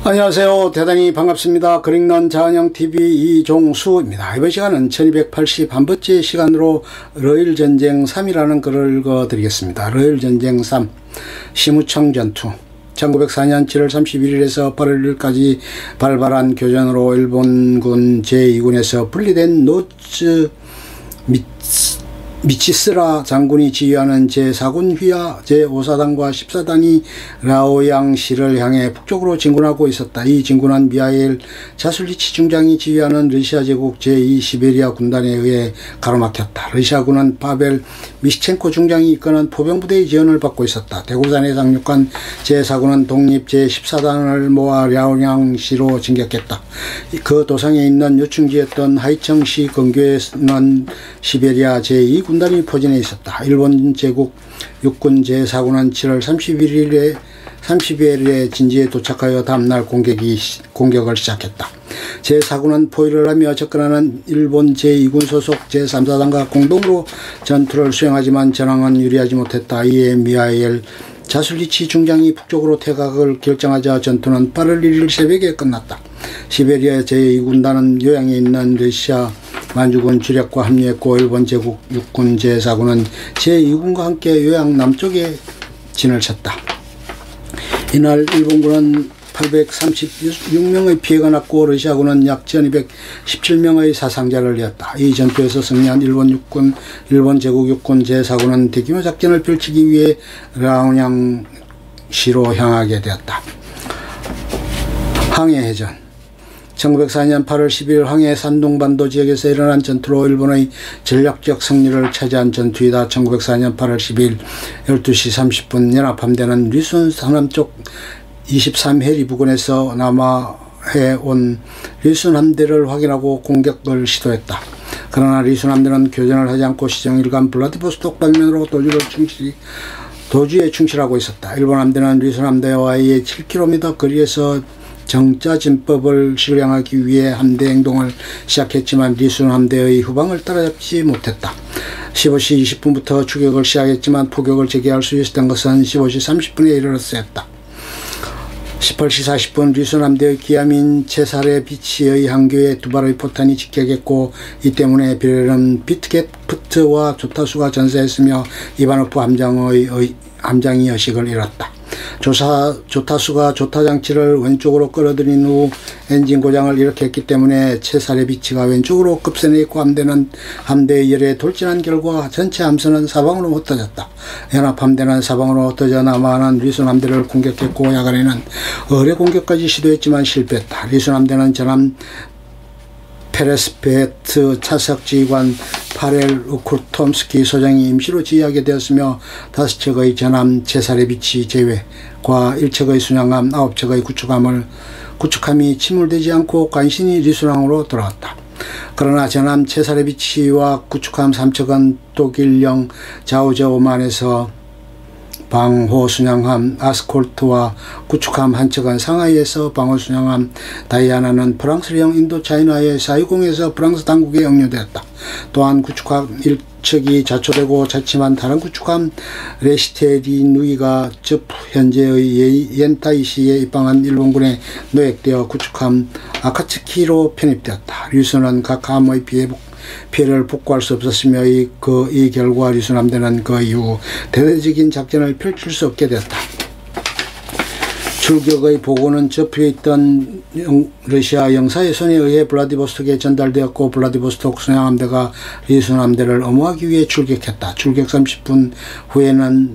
안녕하세요. 대단히 반갑습니다. 그릭런 자은영TV 이종수입니다. 이번 시간은 1281번째 시간으로 러일전쟁 3이라는 글을 읽어드리겠습니다. 러일전쟁 3 심우청 전투 1904년 7월 31일에서 8월 1일까지 발발한 교전으로 일본군 제2군에서 분리된 노츠 미치스라 장군이 지휘하는 제4군 휘하 제5사단과 14단이 라오양시를 향해 북쪽으로 진군하고 있었다. 이 진군한 미하일 자술리치 중장이 지휘하는 러시아 제국 제2시베리아 군단에 의해 가로막혔다. 러시아군은 파벨 미시첸코 중장이 이끄는 포병부대의 지원을 받고 있었다. 대구산에 상륙한 제4군은 독립 제14단을 모아 라오양시로 진격했다. 그 도상에 있는 요충지였던 하이청시 근교에는 시베리아 제2 군단이 포진해 있었다. 일본 제국 육군 제4군은 7월 30일에 진지에 도착하여 다음날 공격을 시작했다. 제4군은 포위를 하며 접근하는 일본 제2군 소속 제3사단과 공동으로 전투를 수행하지만 전황은 유리하지 못했다. 이에 미하일 자술리치 중장이 북쪽으로 퇴각을 결정하자 전투는 8월 1일 새벽에 끝났다. 시베리아 제2군단은 요양에 있는 러시아 만주군 주력과 합류했고 일본 제국 육군 제4군은 제2군과 함께 요양 남쪽에 진을 쳤다. 이날 일본군은 836명의 피해가 났고 러시아군은 약 1217명의 사상자를 냈다. 이 전투에서 승리한 일본 제국 육군 제4군은 대규모 작전을 펼치기 위해 라오양시로 향하게 되었다. 항해해전 1904년 8월 12일 항해 산둥반도 지역에서 일어난 전투로 일본의 전략적 승리를 차지한 전투이다. 1904년 8월 12일 12시 30분 연합함대는 리순 서남쪽 23해리 부근에서 남하해 온 리순 함대를 확인하고 공격을 시도했다. 그러나 리순 함대는 교전을 하지 않고 시정일간 블라디보스톡 방면으로 도주에 충실하고 있었다. 일본 함대는 리순 함대와의 7km 거리에서 정자 진법을 실행하기 위해 함대 행동을 시작했지만 리순 함대의 후방을 따라잡지 못했다. 15시 20분부터 추격을 시작했지만 포격을 재개할 수 있었던 것은 15시 30분에 이르렀었다. 18시 40분 리순 함대의 기함인 체사레비치의 항교에 두 발의 포탄이 직격했고 이 때문에 비렐은 비트게프트와 조타수가 전사했으며 이바노프 함장이 의식을 잃었다. 조타수가 조타장치를 왼쪽으로 끌어들인 후 엔진 고장을 일으켰기 때문에 체사레비치가 왼쪽으로 급선했고 함대의 열에 돌진한 결과 전체 함선은 사방으로 흩어졌다. 연합함대는 사방으로 흩어져 남하하는 리순 함대를 공격했고 야간에는 어뢰 공격까지 시도했지만 실패했다. 리순 함대는 전함 페레스베트 차석지휘관 파렐 우쿠톰스키 소장이 임시로 지휘하게 되었으며 5척의 전함 체사레비치 제외과 1척의 순양함 9척의 구축함이 침몰되지 않고 간신히 리순항으로 돌아왔다. 그러나 전함 체사레비치와 구축함 3척은 독일령 자우저우만에서 방호순양함 아스콜트와 구축함 한 척은 상하이에서 방호순양함 다이아나는 프랑스령 인도차이나의 사이공에서 프랑스 당국에 역류되었다. 또한 구축함 1척이 자초되고 자치만 다른 구축함 레시테리누이가 현재의 옌타이시에 입방한 일본군에 노획되어 구축함 아카츠키로 편입되었다. 리순은 각 함의 피해를 복구할 수 없었으며 이 결과 리순 함대는 그 이후 대대적인 작전을 펼칠 수 없게 되었다. 출격의 보고는 접해 있던 러시아 영사의 손에 의해 블라디보스톡에 전달되었고 블라디보스톡 순양함대가 리순 함대를 엄호하기 위해 출격했다. 출격 30분 후에는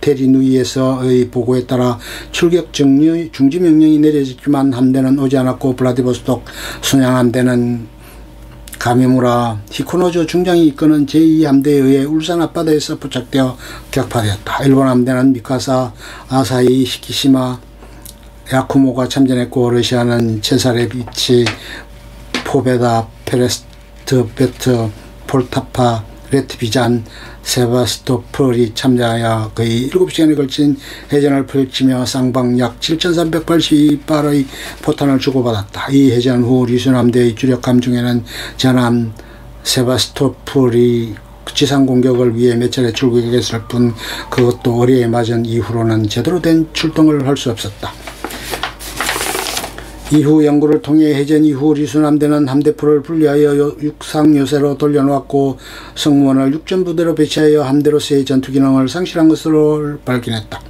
테리누이에서의 보고에 따라 출격 중지 명령이 내려졌지만 함대는 오지 않았고 블라디보스톡 순양함대는 가미무라 히코노조 중장이 이끄는 제2함대에 의해 울산 앞바다에서 포착되어 격파되었다. 일본 함대는 미카사, 아사히, 시키시마, 야쿠모가 참전했고 러시아는 체사레비치, 포베다, 페레스트베트, 폴타파, 레트비잔, 세바스토폴이 참여하여 거의 7시간에 걸친 해전을 펼치며 쌍방 약 7,380발의 포탄을 주고받았다. 이 해전 후 리순 함대의 주력함 중에는 전함 세바스토폴이 지상 공격을 위해 몇 차례 출국했을 뿐 그것도 어뢰에 맞은 이후로는 제대로 된 출동을 할 수 없었다. 이후 연구를 통해 해전 이후 리순함대는 함대포를 분리하여 육상요새로 돌려놓았고 승무원을 육전부대로 배치하여 함대로서의 전투기능을 상실한 것으로 발견했다.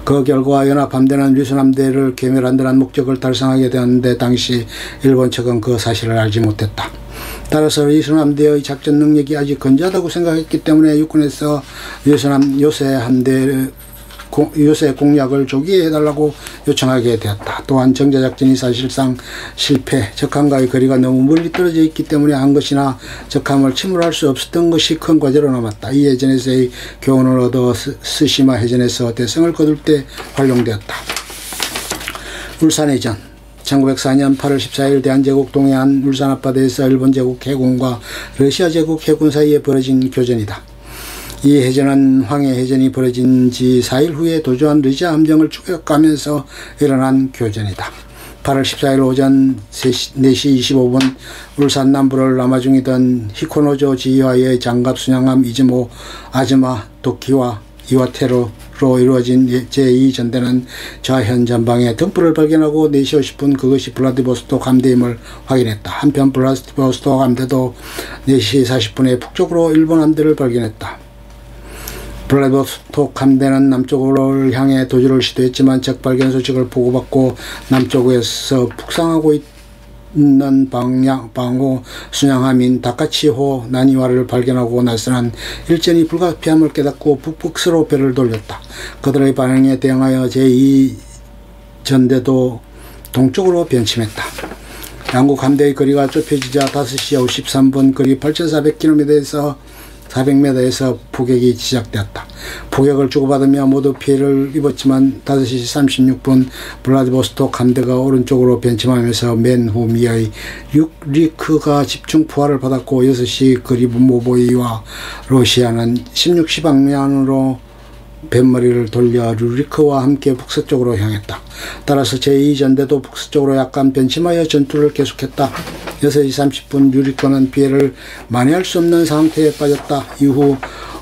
그 결과 연합함대는 리순함대를 괴멸한다는 목적을 달성하게 되었는데 당시 일본 측은 그 사실을 알지 못했다. 따라서 리순함대의 작전 능력이 아직 건재하다고 생각했기 때문에 육군에서 요새 공략을 조기에 해달라고 요청하게 되었다. 또한 정자작전이 사실상 실패, 적함과의 거리가 너무 멀리 떨어져 있기 때문에 한 것이나 적함을 침몰할 수 없었던 것이 큰 과제로 남았다. 이 해전에서의 교훈을 얻어 스시마 해전에서 대성을 거둘 때 활용되었다. 울산해전 1904년 8월 14일 대한제국 동해안 울산 앞바다에서 일본 제국 해군과 러시아 제국 해군 사이에 벌어진 교전이다. 이 해전은 황해해전이 벌어진 지 4일 후에 도주한 러시아 함정을 추격하면서 일어난 교전이다. 8월 14일 오전 4시 25분 울산 남부를 남하 중이던 히코노조 지휘하의 장갑 순양함 이즈모, 아즈마, 도키와 이와테로 이루어진 제2전대는 좌현 전방에 등불을 발견하고 4시 50분 그것이 블라디보스토크 함대임을 확인했다. 한편 블라디보스토크 함대도 4시 40분에 북쪽으로 일본 함대를 발견했다. 블라디보스토크 함대는 남쪽을 향해 도주를 시도했지만 적 발견 소식을 보고받고 남쪽에서 북상하고 있는 방호 순양함인 다카치호 나니와를 발견하고 나서는 일전이 불가피함을 깨닫고 북북서로 배를 돌렸다. 그들의 반응에 대응하여 제2전대도 동쪽으로 변침했다. 양국 함대의 거리가 좁혀지자 5시 53분 거리 8,400km에서 400m에서 포격이 시작되었다. 포격을 주고받으며 모두 피해를 입었지만 5시 36분 블라디보스토크 함대가 오른쪽으로 변침하면서 맨 후 미하의 6리크가 집중 포화를 받았고 6시 거리 모보이와 러시아는 16시 방면으로 뱃머리를 돌려 류리크와 함께 북서쪽으로 향했다. 따라서 제2전대도 북서쪽으로 약간 변침하여 전투를 계속했다. 6시 30분 류리크는 피해를 만회할 수 없는 상태에 빠졌다. 이후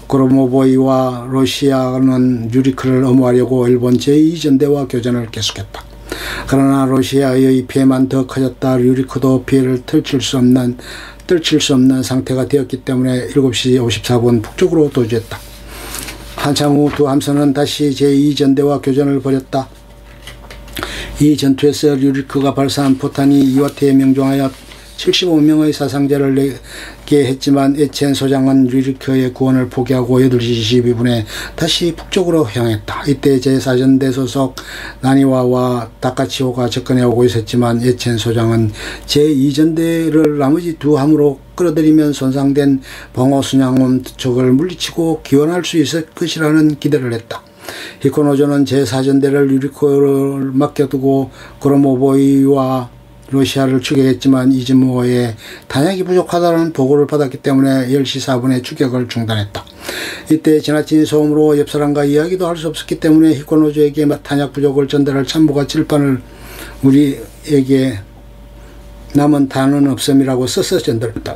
그로모보이와 러시아는 류리크를 엄호하려고 일본 제2전대와 교전을 계속했다. 그러나 러시아의 피해만 더 커졌다. 류리크도 피해를 떨칠 수 없는 상태가 되었기 때문에 7시 54분 북쪽으로 도주했다. 한참 후 두 함선은 다시 제2전대와 교전을 벌였다. 이 전투에서 류리크가 발사한 포탄이 이와테에 명중하여 75명의 사상자를 내게 했지만 에첸 소장은 류리크의 구원을 포기하고 8시 22분에 다시 북쪽으로 향했다. 이때 제4전대 소속 나니와와 다카치호가 접근해오고 있었지만 에첸 소장은 제2전대를 나머지 두 함으로 끌어들이면 손상된 방어 순양함 쪽을 물리치고 기원할 수 있을 것이라는 기대를 했다. 히코노조는 제4전대를 류리크를 맡겨두고 그로모보이와 러시아를 추격했지만 이즈모에 탄약이 부족하다는 보고를 받았기 때문에 10시 4분에 추격을 중단했다. 이때 지나친 소음으로 옆 사람과 이야기도 할 수 없었기 때문에 히코노조에게 탄약 부족을 전달할 참모가 칠판을 우리에게 남은 탄은 없음이라고 써서 전달했다.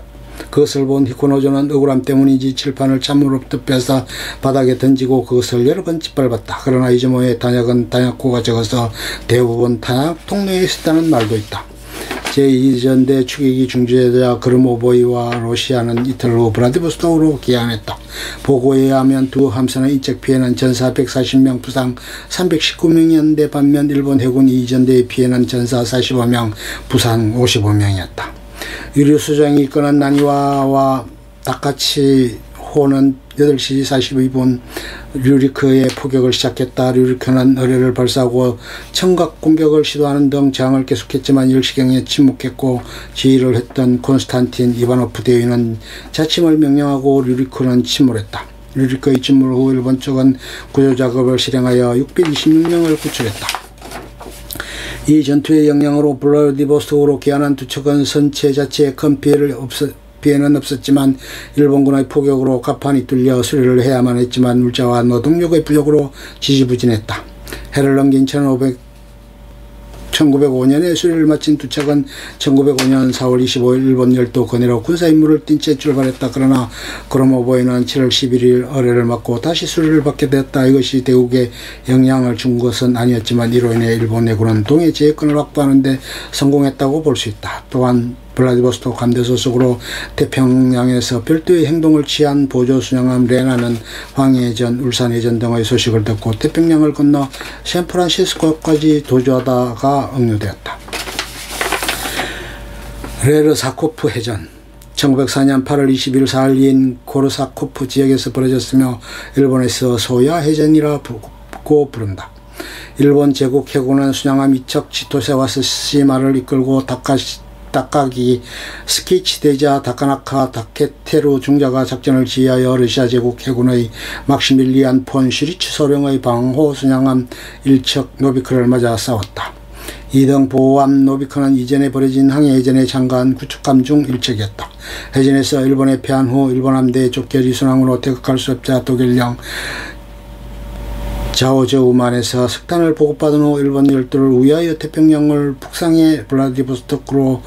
그것을 본 히코노조는 억울함 때문인지 칠판을 참모로부터 뺏어 바닥에 던지고 그것을 여러 번 짓밟았다. 그러나 이즈모의 탄약은 탄약고가 적어서 대부분 탄약 통로에 있었다는 말도 있다. 제2전대 추격이 중지되자 그르모보이와 러시아는 이틀 후 블라디보스토크로 귀환했다. 보고에 의하면 두 함선의 인적 피해는 전사 140명, 부상 319명이었는데 반면 일본 해군 2전대의 피해는 전사 45명, 부상 55명이었다. 유류수정이 이끄는 나니와와 다카치호는 8시 42분 류리크의 포격을 시작했다. 류리크는 어뢰를 발사하고 청각 공격을 시도하는 등 저항을 계속했지만 10시경에 침묵했고 지휘를 했던 콘스탄틴 이바노프 대위는 자침을 명령하고 류리크는 침몰했다. 류리크의 침몰 후 일본 측은 구조작업을 실행하여 626명을 구출했다. 이 전투의 영향으로 블라디보스토크로 귀환한 두 척은 선체 자체에 큰 피해는 없었지만 일본군의 포격으로 갑판이 뚫려 수리를 해야만 했지만 물자와 노동력의 부족으로 지지부진했다. 해를 넘긴 1905년에 수리를 마친 두 척은 1905년 4월 25일 일본 열도 건해로 군사 임무를 띈 채 출발했다. 그러나 그로모보이는 7월 11일 어뢰를 맞고 다시 수리를 받게 되었다. 이것이 대국에 영향을 준 것은 아니었지만 이로 인해 일본 해군은 동해 제해권을 확보하는 데 성공했다고 볼 수 있다. 또한 블라디보스토크 함대 소속으로 태평양에서 별도의 행동을 취한 보조 순양함 레나는 황해전, 울산해전 등의 소식을 듣고 태평양을 건너 샌프란시스코까지 도주하다가 억류되었다. 레르사코프 해전 1904년 8월 20일 사할린 고르사코프 지역에서 벌어졌으며 일본에서 소야 해전이라고 부른다. 일본 제국 해군은 순양함 2척 치토세와 스시마를 이끌고 다카기 스키치대자 다카나카 다케테루 중자가 작전을 지휘하여 러시아 제국 해군의 막시밀리안 폰 슈리츠 소령의 방호 순양함 1척 노비크를 맞아 싸웠다. 2등 보호함 노비크는 이전에 벌어진 항해해전에 참가한 구축함 중 1척이었다. 해전에서 일본에 패한 후 일본 함대에 쫓겨 리순항으로 태극할 수 없자 독일령 자오저우만에서 석탄을 보급받은 후 일본 열도를 위하여 태평양을 북상해 블라디보스토크로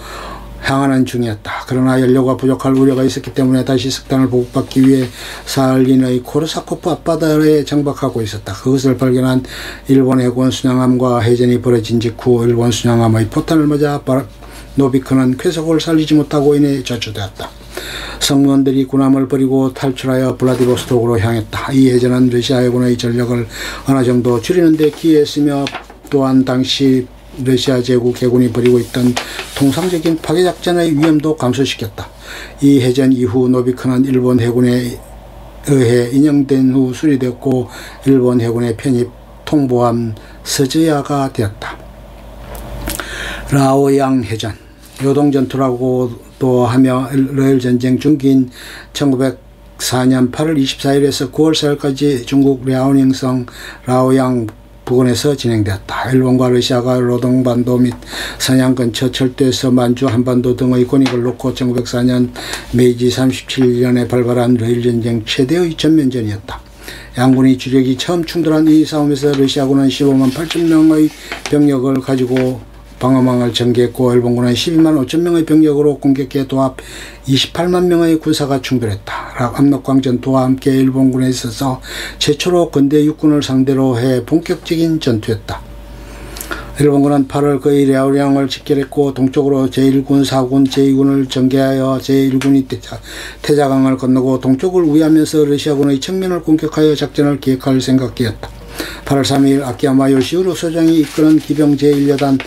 향하는 중이었다. 그러나 연료가 부족할 우려가 있었기 때문에 다시 석탄을 보급받기 위해 사할린의 코르사코프 앞바다에 정박하고 있었다. 그것을 발견한 일본 해군 순양함과 해전이 벌어진 직후 일본 순양함의 포탄을 맞아 노비크는 쾌속을 살리지 못하고 인해 저주되었다. 성문들이 군함을 버리고 탈출하여 블라디보스토크로 향했다. 이 해전은 러시아 해군의 전력을 어느 정도 줄이는 데 기여했으며 또한 당시 러시아 제국 해군이 벌이고 있던 통상적인 파괴작전의 위험도 감소시켰다. 이 해전 이후 노비크는 일본 해군에 의해 인용된 후 수리되었고 일본 해군의 편입 통보함 서저야가 되었다. 라오양 해전 요동전투라고도 하며 러일전쟁 중기인 1904년 8월 24일에서 9월 4일까지 중국 랴오닝성 라오양 부근에서 진행되었다. 일본과 러시아가 로동반도 및 선양 근처 철도에서 만주 한반도 등의 권익을 놓고 1904년 메이지 37년에 발발한 러일전쟁 최대의 전면전이었다. 양군의 주력이 처음 충돌한 이 싸움에서 러시아군은 15만 8천 명의 병력을 가지고 방어망을 전개했고 일본군은 12만 5천 명의 병력으로 공격해 도합 28만 명의 군사가 충돌했다. 압록강 전투와 함께 일본군에 있어서 최초로 근대 육군을 상대로 해 본격적인 전투였다. 일본군은 8월 거의 랴오량을 직결했고 동쪽으로 제1군, 4군, 제2군을 전개하여 제1군이 태자강을 건너고 동쪽을 우회하면서 러시아군의 측면을 공격하여 작전을 기획할 생각이었다. 8월 3일 아키야마 요시우루 소장이 이끄는 기병 제1여단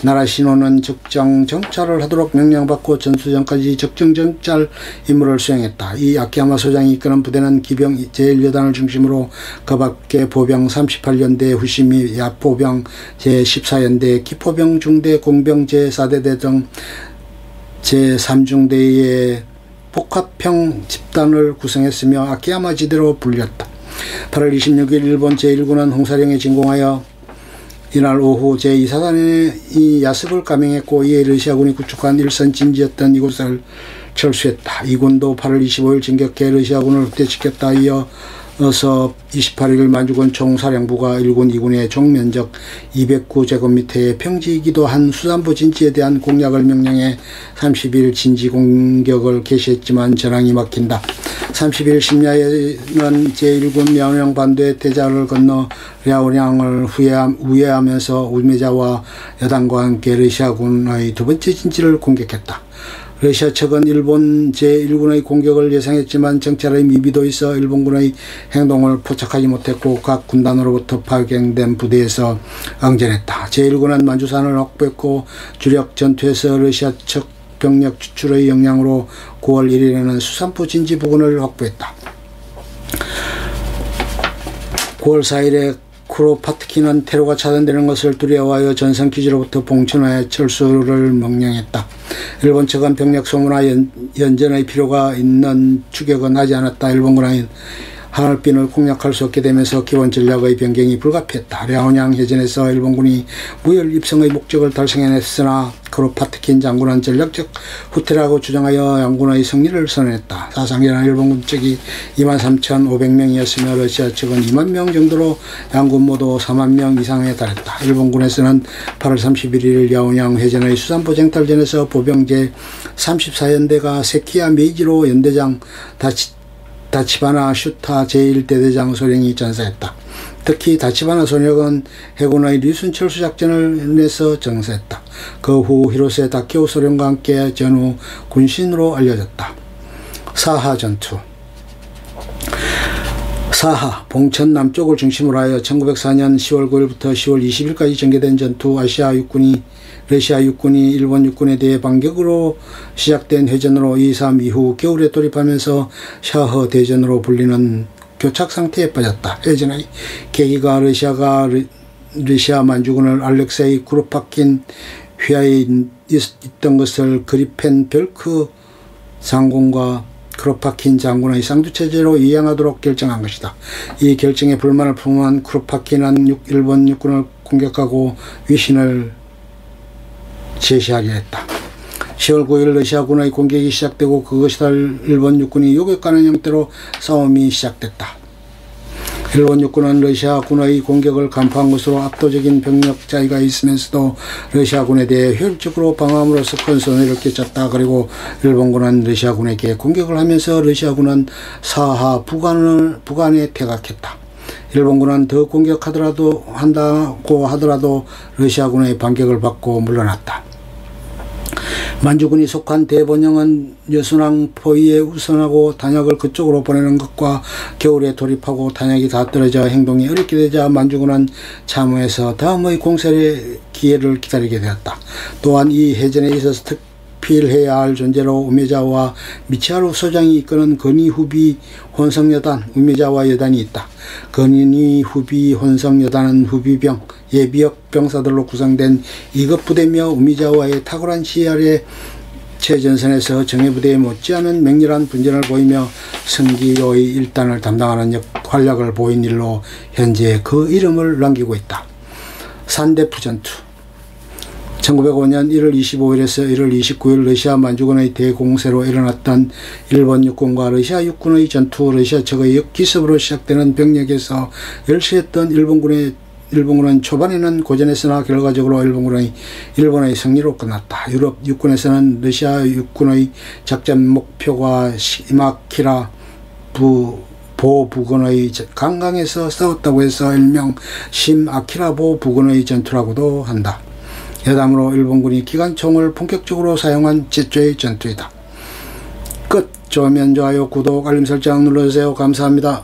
나라시노는 적정 정찰을 하도록 명령받고 전수전까지 적정 정찰 임무를 수행했다. 이 아키야마 소장이 이끄는 부대는 기병 제1여단을 중심으로 그 밖에 보병 38연대, 후시미 야포병 제14연대, 기포병 중대, 공병 제4대대 등 제3중대의 복합형 집단을 구성했으며 아키야마 지대로 불렸다. 8월 26일 일본 제1군은 홍사령에 진공하여 이날 오후 제2사단의 이 야습을 감행했고 이에 러시아군이 구축한 일선 진지였던 이곳을 철수했다. 이 군도 8월 25일 진격해 러시아군을 후퇴시켰다. 이어서 28일 만주군 총사령부가 1군, 2군의 총면적 209제곱미터의 평지이기도 한 수산부 진지에 대한 공략을 명령해 30일 진지 공격을 개시했지만 전황이 막힌다. 30일 심야에는 제1군 랴오량 반도의 대자를 건너 랴오량을 우회하면서 우메자와 여단과 함께 러시아군의 두 번째 진지를 공격했다. 러시아 측은 일본 제1군의 공격을 예상했지만 정찰의 미비도 있어 일본군의 행동을 포착하지 못했고 각 군단으로부터 파견된 부대에서 응전했다. 제1군은 만주산을 확보했고 주력 전투에서 러시아 측 병력 추출의 역량으로 9월 1일에는 수산포 진지 부근을 확보했다. 9월 4일에 쿠로파트키는 테러가 차단되는 것을 두려워하여 전선기지로부터 봉천화해 철수를 명령했다. 일본 측은 병력 소모나 연전의 필요가 있는 추격은 하지 않았다. 일본군은 하얼빈을 공략할 수 없게 되면서 기본 전략의 변경이 불가피했다. 랴오냥 해전에서 일본군이 무혈 입성의 목적을 달성해냈으나 크로파트킨 장군은 전략적 후퇴라고 주장하여 양군의 승리를 선언했다. 사상에는 일본군 측이 23,500명이었으며 러시아 측은 2만 명 정도로 양군 모두 4만 명 이상에 달했다. 일본군에서는 8월 31일 랴오냥 해전의 수산포 쟁탈전에서 보병 제34연대가 세키야 메이지로 연대장 다치바나 슈타 제1대대장 소령이 전사했다. 특히 다치바나 소령은 해군의 리순 철수 작전을 내서 정사했다. 그 후 히로세 다케오 소령과 함께 전후 군신으로 알려졌다. 사하 전투. 사하, 봉천 남쪽을 중심으로 하여 1904년 10월 9일부터 10월 20일까지 전개된 전투. 러시아 육군이 일본 육군에 대해 반격으로 시작된 회전으로 2.3 이후 겨울에 돌입하면서 샤허 대전으로 불리는 교착 상태에 빠졌다. 회전의 계기가 러시아 만주군을 알렉세이 쿠로파킨 휘하에 있던 것을 그리펜 벨크 장군과 크로파킨 장군의 쌍두체제로 이행하도록 결정한 것이다. 이 결정에 불만을 품은 크로파킨은 일본 육군을 공격하고 위신을 제시하게 했다. 10월 9일 러시아군의 공격이 시작되고 그것이 달 일본 육군이 요격하는 형태로 싸움이 시작됐다. 일본 육군은 러시아군의 공격을 간파한 것으로 압도적인 병력 차이가 있으면서도 러시아군에 대해 효율적으로 방어함으로써 큰 손해를 끼쳤다. 그리고 일본군은 러시아군에게 공격을 하면서 러시아군은 사하 북한에 퇴각했다. 일본군은 더 공격하더라도 러시아군의 반격을 받고 물러났다. 만주군이 속한 대본영은 여순왕 포위에 우선하고 탄약을 그쪽으로 보내는 것과 겨울에 돌입하고 탄약이 다 떨어져 행동이 어렵게 되자 만주군은 참호해서 다음의 공세의 기회를 기다리게 되었다. 또한 이 해전에 있어서 필해야 할 존재로 우메자와 미치하루 소장이 이끄는 건의 후비 혼성여단 우메자와 여단이 있다. 건의 후비 혼성여단은 후비병 예비역 병사들로 구성된 2급 부대며 우미자와의 탁월한 시야 아래 최전선에서 정예부대에 못지않은 맹렬한 분전을 보이며 승기의 일단을 담당하는 활약을 보인 일로 현재 그 이름을 남기고 있다. 산대푸 전투. 1905년 1월 25일에서 1월 29일 러시아 만주군의 대공세로 일어났던 일본 육군과 러시아 육군의 전투. 러시아 측의 역기습으로 시작되는 병력에서 열세했던 일본군은 초반에는 고전했으나 결과적으로 일본의 승리로 끝났다. 유럽 육군에서는 러시아 육군의 작전 목표가 시마키라 보부근의 강강에서 싸웠다고 해서 일명 심아키라보 부근의 전투라고도 한다. 여담으로 일본군이 기관총을 본격적으로 사용한 최초의 전투이다. 끝. 좋으면 좋아요, 구독, 알림 설정 눌러주세요. 감사합니다.